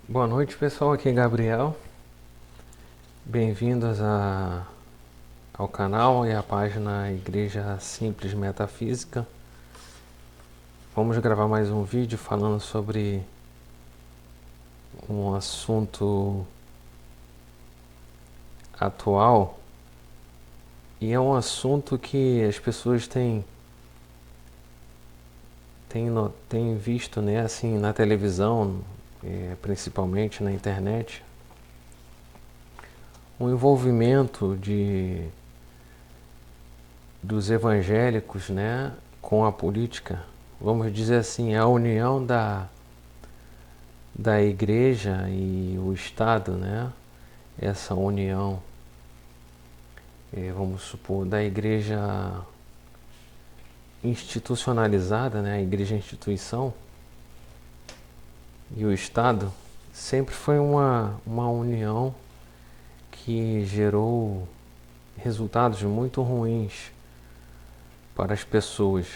Boa noite, pessoal. Aqui é Gabriel. Bem-vindos ao canal e à página Igreja Simples Metafísica. Vamos gravar mais um vídeo falando sobre um assunto atual, e é um assunto que as pessoas têm visto, né, assim, na televisão, principalmente na internet, o envolvimento dos evangélicos, né, com a política. Vamos dizer assim, a união da igreja e o Estado, né? Essa união, vamos supor, da igreja institucionalizada, né? A igreja instituição e o Estado sempre foi uma união que gerou resultados muito ruins para as pessoas.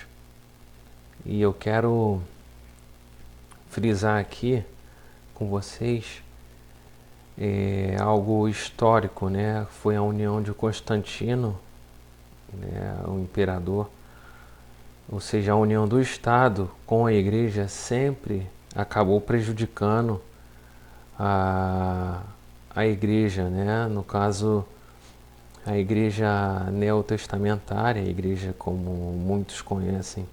E eu quero frisar aqui com vocês algo histórico, né? Foi a união de Constantino, né, o imperador, ou seja, a união do Estado com a Igreja sempre acabou prejudicando a, a Igreja, né? No caso, a Igreja neotestamentária, a Igreja como muitos conhecem,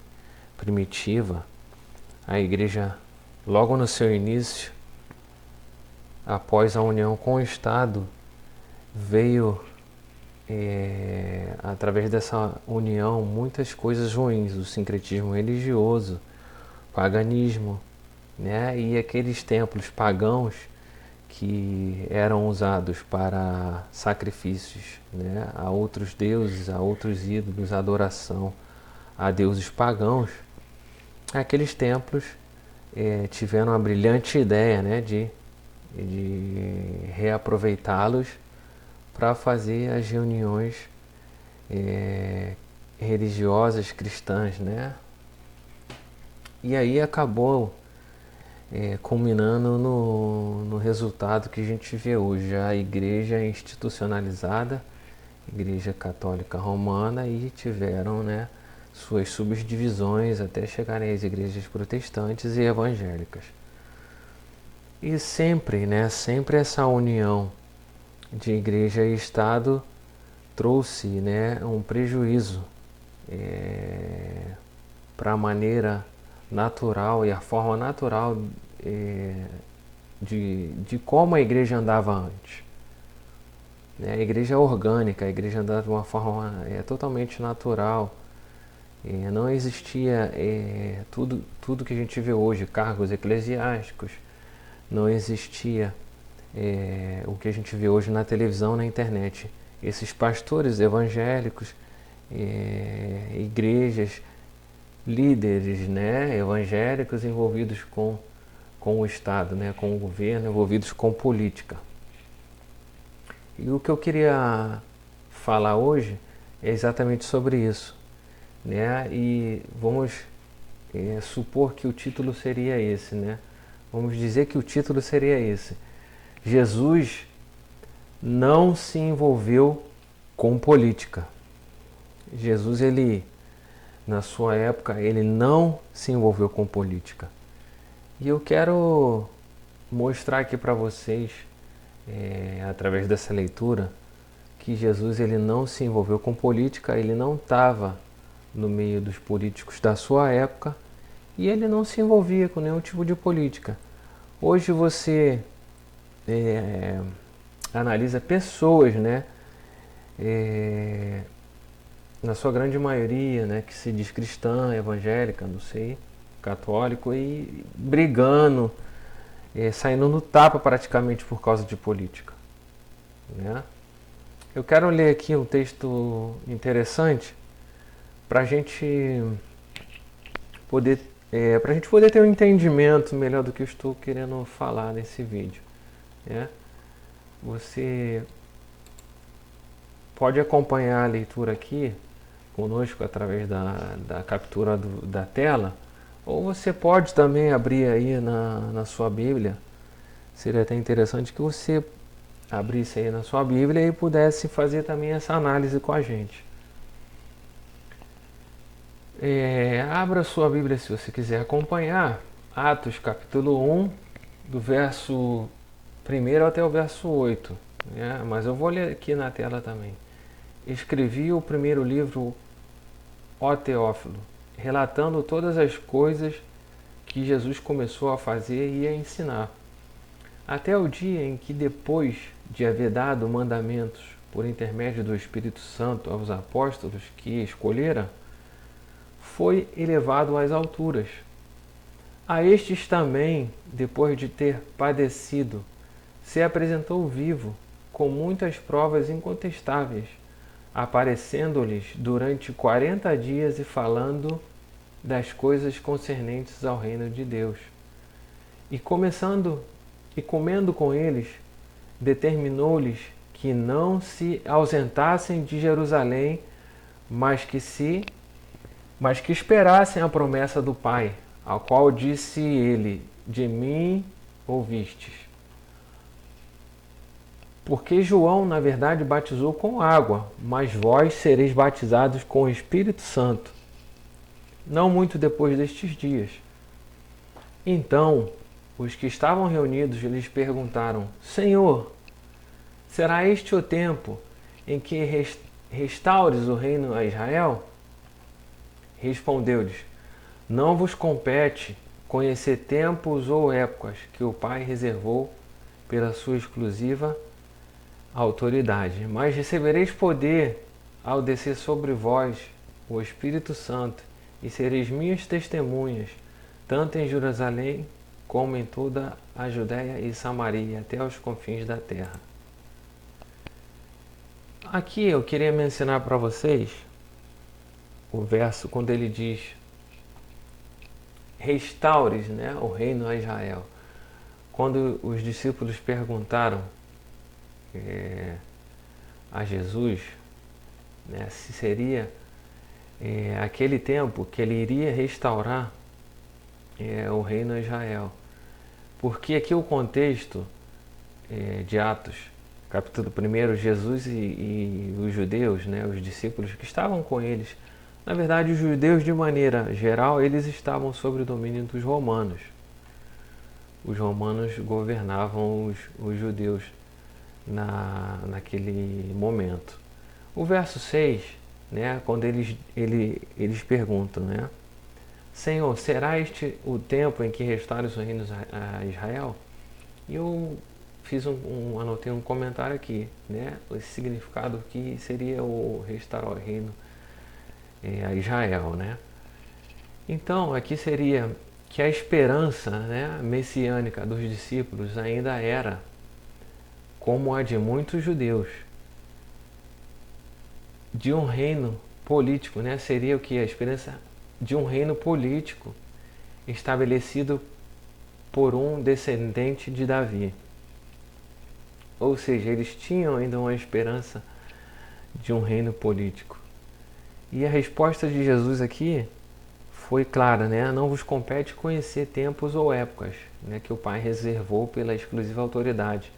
primitiva, a Igreja logo no seu início, após a união com o Estado, veio através dessa união muitas coisas ruins, o sincretismo religioso, paganismo, né? E aqueles templos pagãos que eram usados para sacrifícios, né, a outros deuses, a outros ídolos, adoração a deuses pagãos. Aqueles templos tiveram a brilhante ideia, né, de reaproveitá-los para fazer as reuniões religiosas cristãs, né? E aí acabou culminando no resultado que a gente vê hoje, a igreja institucionalizada, Igreja Católica Romana, e tiveram, né, suas subdivisões até chegarem às igrejas protestantes e evangélicas. E sempre, né, sempre essa união de igreja e Estado trouxe, né, um prejuízo para a maneira natural e a forma natural de como a igreja andava antes. Né? A igreja é orgânica, a igreja andava de uma forma totalmente natural. Não existia tudo que a gente vê hoje, cargos eclesiásticos, não existia o que a gente vê hoje na televisão, na internet. Esses pastores evangélicos, igrejas, líderes, né, evangélicos envolvidos com o Estado, né, com o governo, envolvidos com política. E o que eu queria falar hoje é exatamente sobre isso, né? E vamos supor que o título seria esse, né? Vamos dizer que o título seria esse: Jesus não se envolveu com política. Jesus, ele, na sua época, ele não se envolveu com política. E eu quero mostrar aqui para vocês, através dessa leitura, que Jesus, ele não se envolveu com política, ele não estava no meio dos políticos da sua época e ele não se envolvia com nenhum tipo de política. Hoje você analisa pessoas, né, na sua grande maioria, né, que se diz cristã, evangélica, não sei, católico, e brigando, saindo no tapa praticamente por causa de política, né? Eu quero ler aqui um texto interessante para a gente poder ter um entendimento melhor do que eu estou querendo falar nesse vídeo, né? Você pode acompanhar a leitura aqui conosco através da captura da tela, ou você pode também abrir aí na sua Bíblia, seria até interessante que você abrisse aí na sua Bíblia e pudesse fazer também essa análise com a gente. Abra sua Bíblia se você quiser acompanhar. Atos capítulo 1, do verso 1 até o verso 8. Né? Mas eu vou ler aqui na tela também. Escrevi o primeiro livro, ó Teófilo, relatando todas as coisas que Jesus começou a fazer e a ensinar, até o dia em que, depois de haver dado mandamentos por intermédio do Espírito Santo aos apóstolos que escolhera, foi elevado às alturas. A estes também, depois de ter padecido, se apresentou vivo, com muitas provas incontestáveis, aparecendo-lhes durante 40 dias e falando das coisas concernentes ao reino de Deus. E comendo com eles, determinou-lhes que não se ausentassem de Jerusalém, mas que esperassem a promessa do Pai, ao qual disse ele: de mim ouvistes. Porque João, na verdade, batizou com água, mas vós sereis batizados com o Espírito Santo, não muito depois destes dias. Então, os que estavam reunidos lhes perguntaram: Senhor, será este o tempo em que restaures o reino a Israel? Respondeu-lhes: Não vos compete conhecer tempos ou épocas que o Pai reservou pela sua exclusiva autoridade, mas recebereis poder ao descer sobre vós o Espírito Santo, e sereis minhas testemunhas, tanto em Jerusalém como em toda a Judéia e Samaria, até aos confins da terra. Aqui eu queria mencionar para vocês o verso quando ele diz: restaures, né, o reino a Israel. Quando os discípulos perguntaram a Jesus, né, se seria aquele tempo que ele iria restaurar o reino a Israel. Porque aqui o contexto de Atos, capítulo 1, Jesus e os judeus, né, os discípulos que estavam com eles, na verdade os judeus de maneira geral, eles estavam sob o domínio dos romanos. Os romanos governavam os judeus naquele momento. O verso 6, né, quando eles perguntam, né, Senhor, será este o tempo em que restaures o reino a Israel? E eu anotei um comentário aqui, né, esse significado que seria o restaurar o reino a Israel, né? Então, aqui seria que a esperança, né, messiânica dos discípulos ainda era como a de muitos judeus, de um reino político, né? Seria o que? A esperança de um reino político estabelecido por um descendente de Davi. Ou seja, eles tinham ainda uma esperança de um reino político. E a resposta de Jesus aqui foi clara, né? Não vos compete conhecer tempos ou épocas, né, que o Pai reservou pela exclusiva autoridade.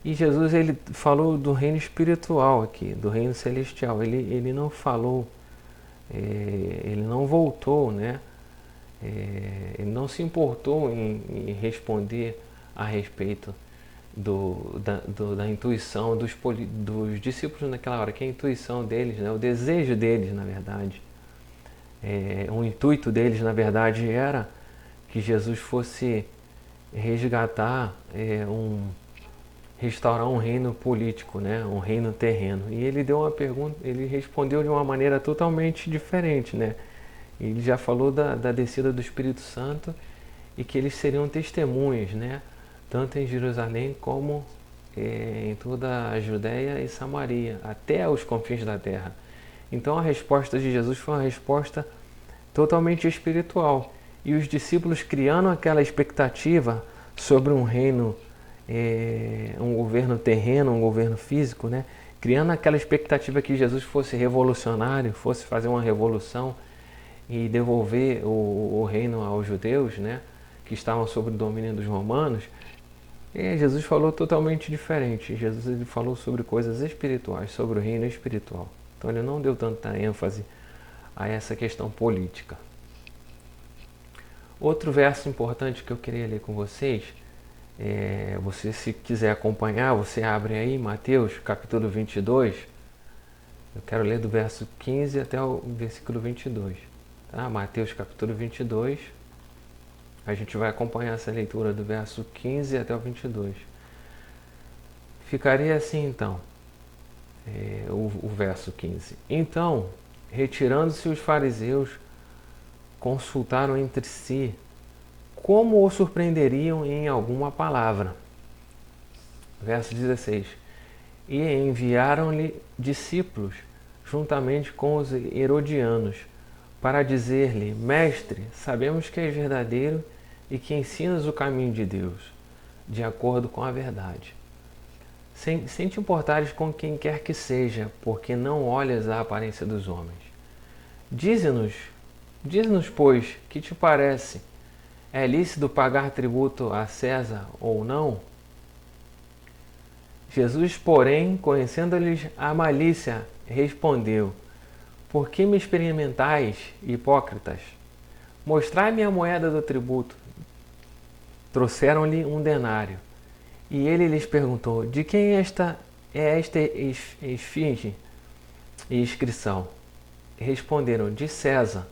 E Jesus, ele falou do reino espiritual aqui, do reino celestial. Ele não falou, ele não voltou, né? Ele não se importou em responder a respeito da intuição dos discípulos naquela hora, que a intuição deles, né? O desejo deles, na verdade, o intuito deles, na verdade, era que Jesus fosse resgatar restaurar um reino político, né? Um reino terreno. E ele deu uma pergunta, ele respondeu de uma maneira totalmente diferente, né? Ele já falou da descida do Espírito Santo e que eles seriam testemunhas, né? Tanto em Jerusalém como em toda a Judéia e Samaria, até os confins da terra. Então a resposta de Jesus foi uma resposta totalmente espiritual. E os discípulos, criando aquela expectativa sobre um reino, um governo terreno, um governo físico, né? Criando aquela expectativa que Jesus fosse revolucionário, fosse fazer uma revolução e devolver o reino aos judeus, né, que estavam sob o domínio dos romanos. Jesus falou totalmente diferente. Jesus ele falou sobre coisas espirituais, sobre o reino espiritual. Então ele não deu tanta ênfase a essa questão política. Outro verso importante que eu queria ler com vocês, você se quiser acompanhar, você abre aí Mateus capítulo 22. Eu quero ler do verso 15 até o versículo 22. Tá? Mateus capítulo 22. A gente vai acompanhar essa leitura do verso 15 até o 22. Ficaria assim então, o verso 15. Então, retirando-se os fariseus, consultaram entre si como o surpreenderiam em alguma palavra. Verso 16. E enviaram-lhe discípulos, juntamente com os herodianos, para dizer-lhe: Mestre, sabemos que és verdadeiro e que ensinas o caminho de Deus, de acordo com a verdade. Sem te importares com quem quer que seja, porque não olhas a aparência dos homens. Dize-nos, pois, que te parece? É lícito pagar tributo a César ou não? Jesus, porém, conhecendo-lhes a malícia, respondeu: Por que me experimentais, hipócritas? Mostrai-me a moeda do tributo. Trouxeram-lhe um denário. E ele lhes perguntou: De quem é esta esfinge e inscrição? Responderam: De César.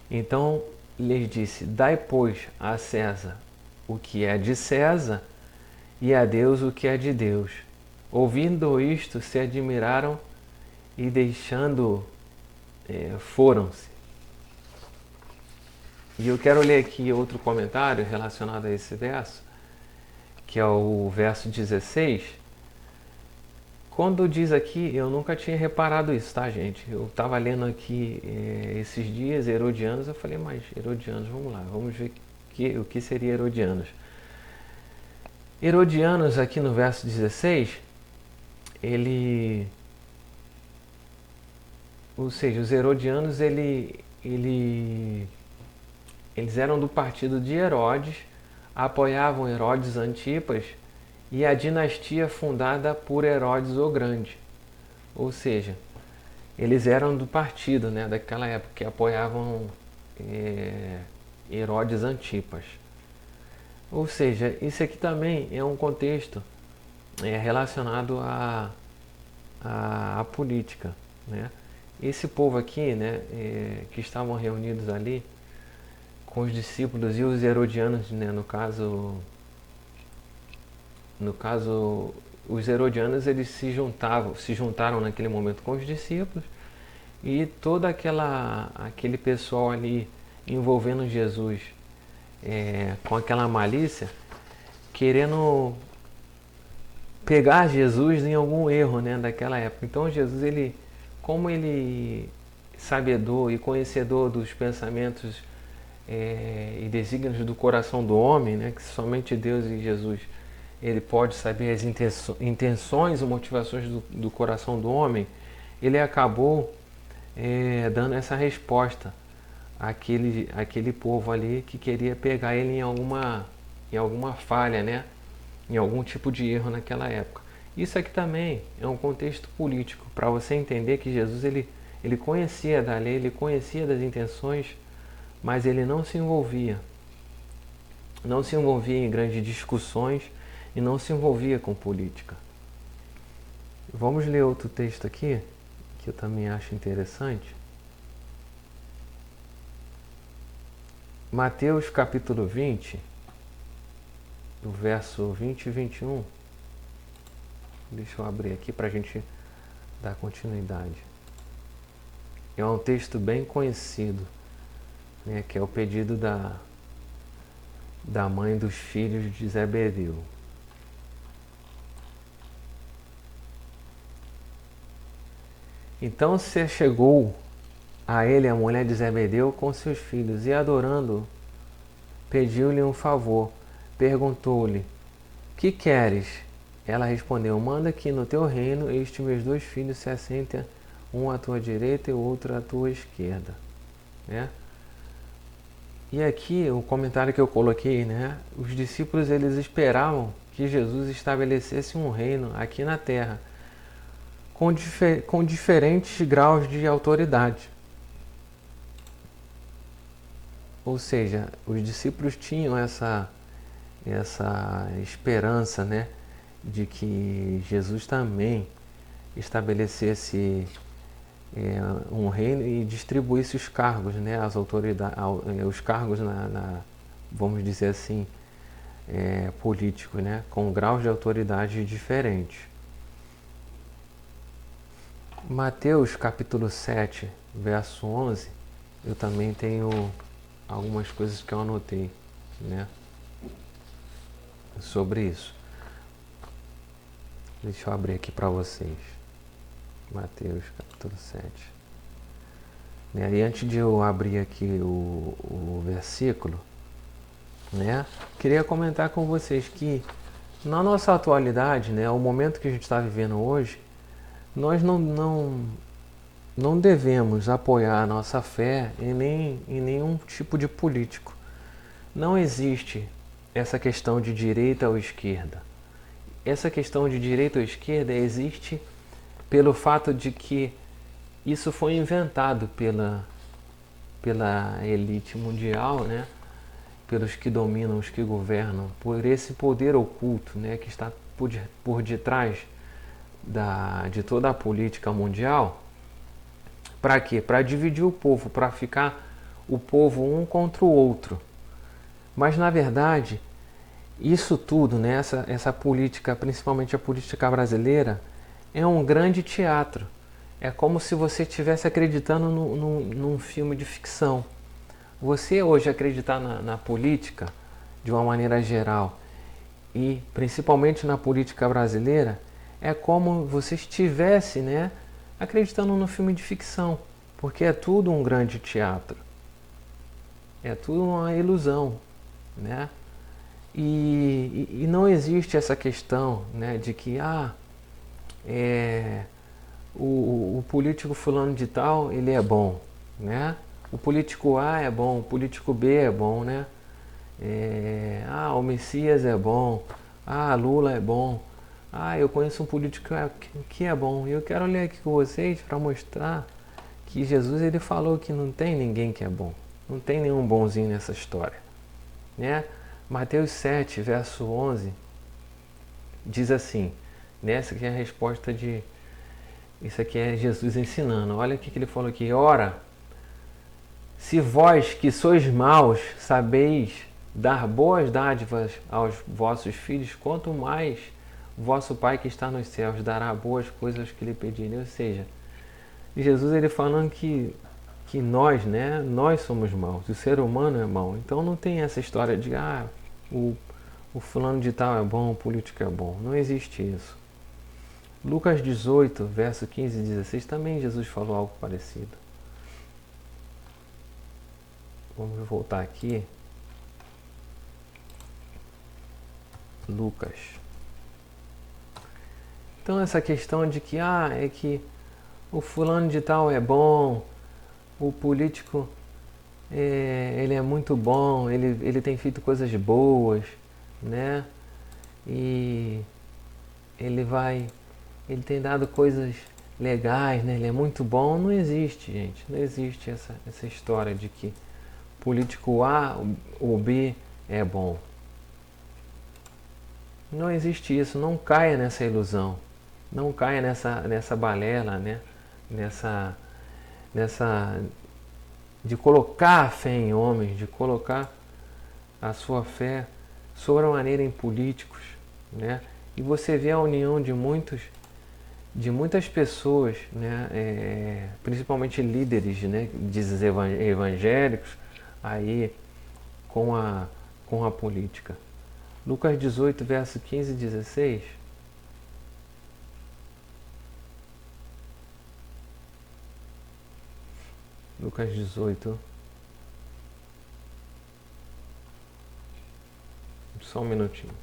Então lhes disse: Dai, pois, a César o que é de César, e a Deus o que é de Deus. Ouvindo isto, se admiraram e, deixando, foram-se. E eu quero ler aqui outro comentário relacionado a esse verso, que é o verso 16. Quando diz aqui, eu nunca tinha reparado isso, tá, gente? Eu estava lendo aqui esses dias, herodianos, eu falei, mas herodianos, vamos lá, vamos ver o que seria herodianos. Herodianos, aqui no verso 16, ou seja, os herodianos, eles eram do partido de Herodes, apoiavam Herodes Antipas e a dinastia fundada por Herodes o Grande. Ou seja, eles eram do partido, né, daquela época, que apoiavam Herodes Antipas. Ou seja, isso aqui também é um contexto relacionado à política, né? Esse povo aqui, né, que estavam reunidos ali com os discípulos e os herodianos, né, no caso os herodianos, eles se juntaram naquele momento com os discípulos, e todo aquele pessoal ali envolvendo Jesus com aquela malícia, querendo pegar Jesus em algum erro, né, daquela época. Então Jesus, como ele sabedor e conhecedor dos pensamentos e desígnios do coração do homem, né, que somente Deus e Jesus ele pode saber as intenções e motivações do coração do homem, ele acabou dando essa resposta àquele povo ali que queria pegar ele em alguma falha, né? Em algum tipo de erro naquela época. Isso aqui também é um contexto político, para você entender que Jesus ele conhecia da lei, ele conhecia das intenções, mas ele não se envolvia em grandes discussões e não se envolvia com política. Vamos ler outro texto aqui, que eu também acho interessante. Mateus capítulo 20, do verso 20 e 21. Deixa eu abrir aqui para a gente dar continuidade. É um texto bem conhecido, né, que é o pedido da mãe dos filhos de Zebedeu. Então se chegou a ele a mulher de Zebedeu com seus filhos, e adorando, pediu-lhe um favor. Perguntou-lhe: Que queres? Ela respondeu: Manda que no teu reino estes meus dois filhos se assentem, um à tua direita e o outro à tua esquerda. Né? E aqui o comentário que eu coloquei, né? Os discípulos eles esperavam que Jesus estabelecesse um reino aqui na terra, com diferentes graus de autoridade. Ou seja, os discípulos tinham essa esperança, né, de que Jesus também estabelecesse um reino e distribuísse os cargos, né, as autoridades, os cargos vamos dizer assim, políticos, né, com graus de autoridade diferentes. Mateus capítulo 7, verso 11, eu também tenho algumas coisas que eu anotei, né, sobre isso. Deixa eu abrir aqui para vocês. Mateus capítulo 7. E antes de eu abrir aqui o versículo, né, queria comentar com vocês que na nossa atualidade, né, o momento que a gente está vivendo hoje, nós não devemos apoiar a nossa fé em nenhum tipo de político. Não existe essa questão de direita ou esquerda. Essa questão de direita ou esquerda existe pelo fato de que isso foi inventado pela elite mundial, né? Pelos que dominam, os que governam, por esse poder oculto, né? Que está por detrás de toda a política mundial. Para quê? Para dividir o povo, para ficar o povo um contra o outro. Mas na verdade, isso tudo, né, essa política, principalmente a política brasileira, é um grande teatro. É como se você estivesse acreditando num filme de ficção. Você hoje acreditar na política, de uma maneira geral, e principalmente na política brasileira, é como você estivesse, né, acreditando no filme de ficção, porque é tudo um grande teatro. É tudo uma ilusão, né? E não existe essa questão, né, de que o político fulano de tal, ele é bom, né? O político A é bom, o político B é bom, né? O Messias é bom, Lula é bom. Eu conheço um político que é bom. E eu quero ler aqui com vocês para mostrar que Jesus, ele falou que não tem ninguém que é bom. Não tem nenhum bonzinho nessa história, né? Mateus 7, verso 11, diz assim, nessa aqui é a resposta de... Isso aqui é Jesus ensinando. Olha o que ele falou aqui. Ora, se vós que sois maus sabeis dar boas dádivas aos vossos filhos, quanto mais vosso Pai que está nos céus dará boas coisas que lhe pedirem. Ou seja, Jesus, ele falando que nós, né, nós somos maus, o ser humano é mau. Então não tem essa história de o fulano de tal é bom, o político é bom. Não existe isso. Lucas 18, verso 15 e 16, também Jesus falou algo parecido. Vamos voltar aqui. Lucas. Então essa questão de que é que o fulano de tal é bom, o político ele é muito bom, ele tem feito coisas boas, né? E ele tem dado coisas legais, né? Ele é muito bom. Não existe, gente. Não existe essa história de que político A ou B é bom. Não existe isso. Não caia nessa ilusão. Não caia nessa balela, né? Nessa de colocar a fé em homens, de colocar a sua fé sobremaneira em políticos, né? E você vê a união de muitas pessoas, né? Principalmente líderes, né? Dizes evangélicos, aí com a política. Lucas 18, verso 15 e 16. Lucas 18. Só um minutinho.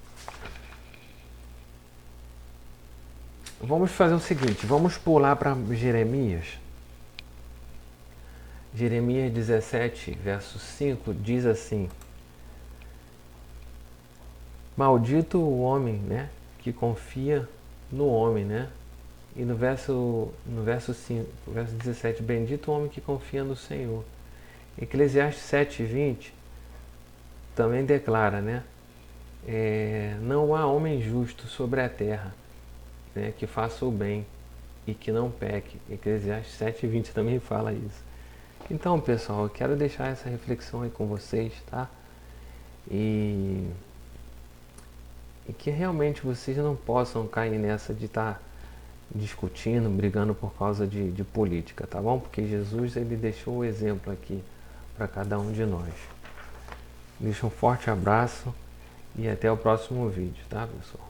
Vamos fazer o seguinte, vamos pular para Jeremias. Jeremias 17, verso 5, diz assim: Maldito o homem, né, que confia no homem, né? E no verso 5, verso 17, bendito o homem que confia no Senhor. Eclesiastes 7:20 também declara, né? Não há homem justo sobre a terra, né, que faça o bem e que não peque. Eclesiastes 7:20 também fala isso. Então, pessoal, eu quero deixar essa reflexão aí com vocês, tá? E que realmente vocês não possam cair nessa de estar discutindo, brigando por causa de política, tá bom? Porque Jesus, ele deixou o exemplo aqui para cada um de nós. Deixa um forte abraço e até o próximo vídeo, tá, pessoal?